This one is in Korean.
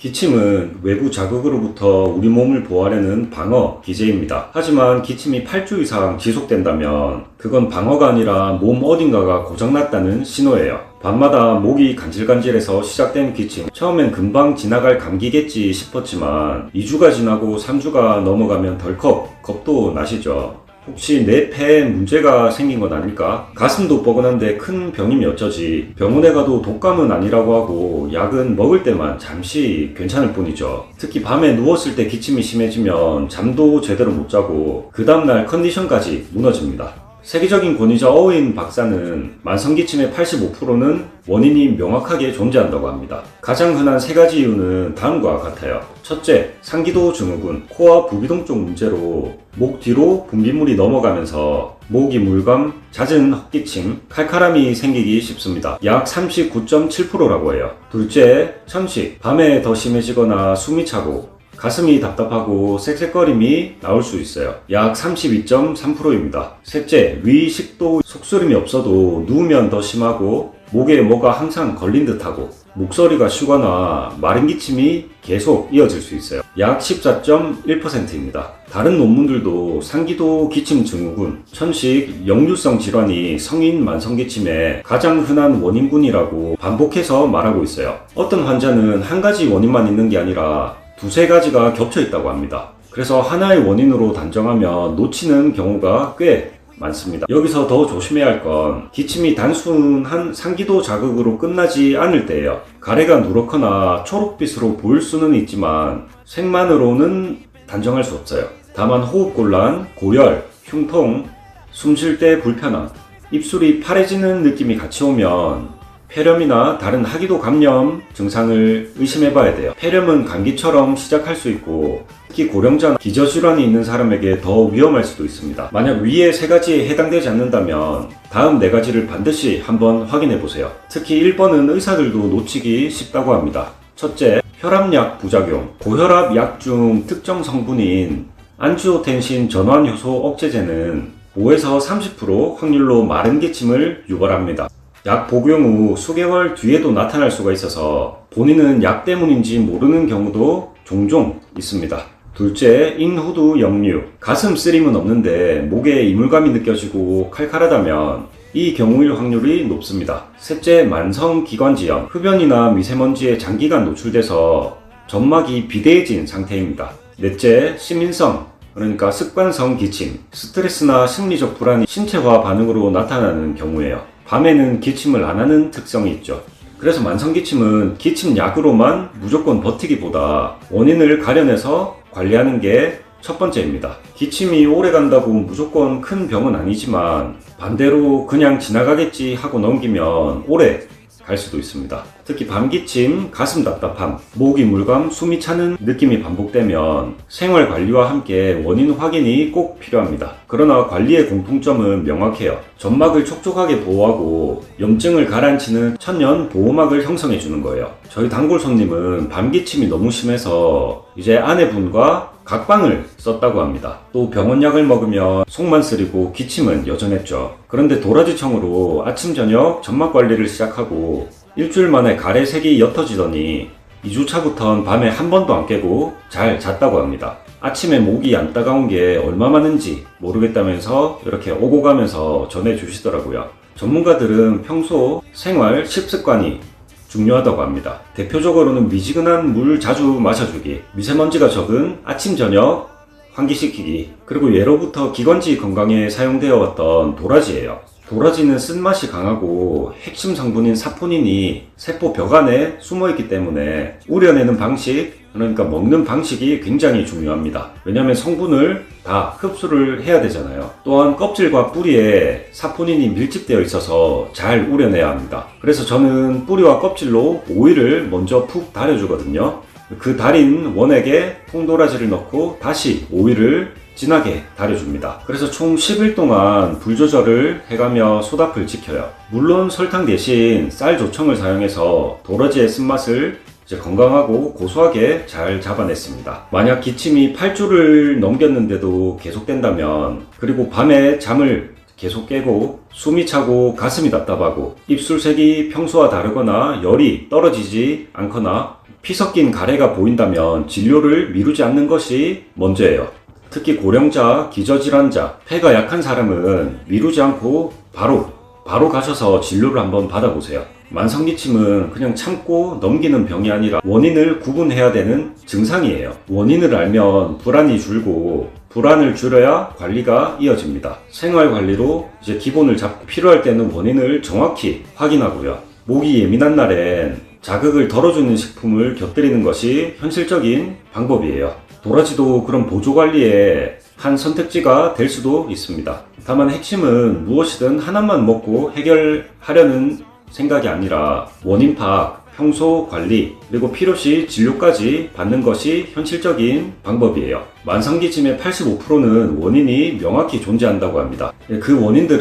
기침은 외부 자극으로부터 우리 몸을 보호하려는 방어 기제입니다. 하지만 기침이 8주 이상 지속된다면 그건 방어가 아니라 몸 어딘가가 고장났다는 신호예요. 밤마다 목이 간질간질해서 시작된 기침, 처음엔 금방 지나갈 감기겠지 싶었지만 2주가 지나고 3주가 넘어가면 덜컥 겁도 나시죠. 혹시 내 폐에 문제가 생긴 건 아닐까? 가슴도 뻐근한데 큰 병이면 어쩌지? 병원에 가도 독감은 아니라고 하고 약은 먹을 때만 잠시 괜찮을 뿐이죠. 특히 밤에 누웠을 때 기침이 심해지면 잠도 제대로 못 자고 그 다음날 컨디션까지 무너집니다. 세계적인 권위자 어웨인 박사는 만성기침의 85%는 원인이 명확하게 존재한다고 합니다. 가장 흔한 세 가지 이유는 다음과 같아요. 첫째, 상기도 증후군, 코와 부비동 쪽 문제로 목 뒤로 분비물이 넘어가면서 모기 물감, 잦은 헛기침, 칼칼함이 생기기 쉽습니다. 약 39.7%라고 해요. 둘째, 천식, 밤에 더 심해지거나 숨이 차고 가슴이 답답하고 쌕쌕거림이 나올 수 있어요. 약 32.3%입니다. 셋째, 위, 식도, 속쓰림이 없어도 누우면 더 심하고 목에 뭐가 항상 걸린 듯하고 목소리가 쉬거나 마른 기침이 계속 이어질 수 있어요. 약 14.1%입니다. 다른 논문들도 상기도 기침 증후군, 천식, 역류성 질환이 성인 만성기침의 가장 흔한 원인군이라고 반복해서 말하고 있어요. 어떤 환자는 한 가지 원인만 있는 게 아니라 두세 가지가 겹쳐 있다고 합니다. 그래서 하나의 원인으로 단정하면 놓치는 경우가 꽤 많습니다. 여기서 더 조심해야 할 건 기침이 단순한 상기도 자극으로 끝나지 않을 때예요. 가래가 누렇거나 초록빛으로 보일 수는 있지만 색만으로는 단정할 수 없어요. 다만 호흡곤란, 고열, 흉통, 숨 쉴 때 불편함, 입술이 파래지는 느낌이 같이 오면 폐렴이나 다른 하기도 감염 증상을 의심해봐야 돼요. 폐렴은 감기처럼 시작할 수 있고 특히 고령자나 기저질환이 있는 사람에게 더 위험할 수도 있습니다. 만약 위에 세 가지에 해당되지 않는다면 다음 네 가지를 반드시 한번 확인해보세요. 특히 1번은 의사들도 놓치기 쉽다고 합니다. 첫째, 혈압약 부작용. 고혈압 약 중 특정 성분인 안지오텐신 전환효소 억제제는 5에서 30% 확률로 마른 기침을 유발합니다. 약 복용 후 수개월 뒤에도 나타날 수가 있어서 본인은 약 때문인지 모르는 경우도 종종 있습니다. 둘째, 인후두 역류. 가슴 쓰림은 없는데 목에 이물감이 느껴지고 칼칼하다면 이 경우일 확률이 높습니다. 셋째, 만성기관지염. 흡연이나 미세먼지에 장기간 노출돼서 점막이 비대해진 상태입니다. 넷째, 시민성. 그러니까 습관성 기침. 스트레스나 심리적 불안이 신체화 반응으로 나타나는 경우예요. 밤에는 기침을 안 하는 특성이 있죠. 그래서 만성기침은 기침약으로만 무조건 버티기보다 원인을 가려내서 관리하는 게 첫 번째입니다. 기침이 오래 간다고 무조건 큰 병은 아니지만 반대로 그냥 지나가겠지 하고 넘기면 오래 갈 수도 있습니다. 특히 밤기침, 가슴 답답함, 목이 물감, 숨이 차는 느낌이 반복되면 생활관리와 함께 원인 확인이 꼭 필요합니다. 그러나 관리의 공통점은 명확해요. 점막을 촉촉하게 보호하고 염증을 가라앉히는 천연 보호막을 형성해 주는 거예요. 저희 단골 손님은 밤기침이 너무 심해서 이제 아내분과 각방을 썼다고 합니다. 또 병원약을 먹으면 속만 쓰리고 기침은 여전했죠. 그런데 도라지청으로 아침 저녁 점막 관리를 시작하고 일주일 만에 가래색이 옅어지더니 2주차부터는 밤에 한 번도 안 깨고 잘 잤다고 합니다. 아침에 목이 안 따가운 게 얼마 많은지 모르겠다면서 이렇게 오고 가면서 전해주시더라고요. 전문가들은 평소 생활 식습관이 중요하다고 합니다. 대표적으로는 미지근한 물 자주 마셔주기, 미세먼지가 적은 아침 저녁 환기시키기, 그리고 예로부터 기관지 건강에 사용되어 왔던 도라지예요. 도라지는 쓴맛이 강하고 핵심 성분인 사포닌이 세포 벽 안에 숨어있기 때문에 우려내는 방식, 그러니까 먹는 방식이 굉장히 중요합니다. 왜냐하면 성분을 다 흡수를 해야 되잖아요. 또한 껍질과 뿌리에 사포닌이 밀집되어 있어서 잘 우려내야 합니다. 그래서 저는 뿌리와 껍질로 오일을 먼저 푹 달여주거든요. 그 달인 원액에 통도라지를 넣고 다시 오일을 진하게 달여줍니다. 그래서 총 10일 동안 불 조절을 해가며 소다풀 지켜요. 물론 설탕 대신 쌀 조청을 사용해서 도라지의 쓴맛을 건강하고 고소하게 잘 잡아냈습니다. 만약 기침이 8주를 넘겼는데도 계속된다면, 그리고 밤에 잠을 계속 깨고 숨이 차고 가슴이 답답하고 입술색이 평소와 다르거나 열이 떨어지지 않거나 피 섞인 가래가 보인다면 진료를 미루지 않는 것이 먼저예요. 특히 고령자, 기저질환자, 폐가 약한 사람은 미루지 않고 바로 가셔서 진료를 한번 받아보세요. 만성기침은 그냥 참고 넘기는 병이 아니라 원인을 구분해야 되는 증상이에요. 원인을 알면 불안이 줄고 불안을 줄여야 관리가 이어집니다. 생활관리로 이제 기본을 잡고 필요할 때는 원인을 정확히 확인하고요. 목이 예민한 날엔 자극을 덜어주는 식품을 곁들이는 것이 현실적인 방법이에요. 도라지도 그런 보조관리의 한 선택지가 될 수도 있습니다. 다만 핵심은 무엇이든 하나만 먹고 해결하려는 생각이 아니라 원인 파악, 평소 관리, 그리고 필요시 진료까지 받는 것이 현실적인 방법이에요. 만성기침의 85%는 원인이 명확히 존재한다고 합니다. 그 원인들은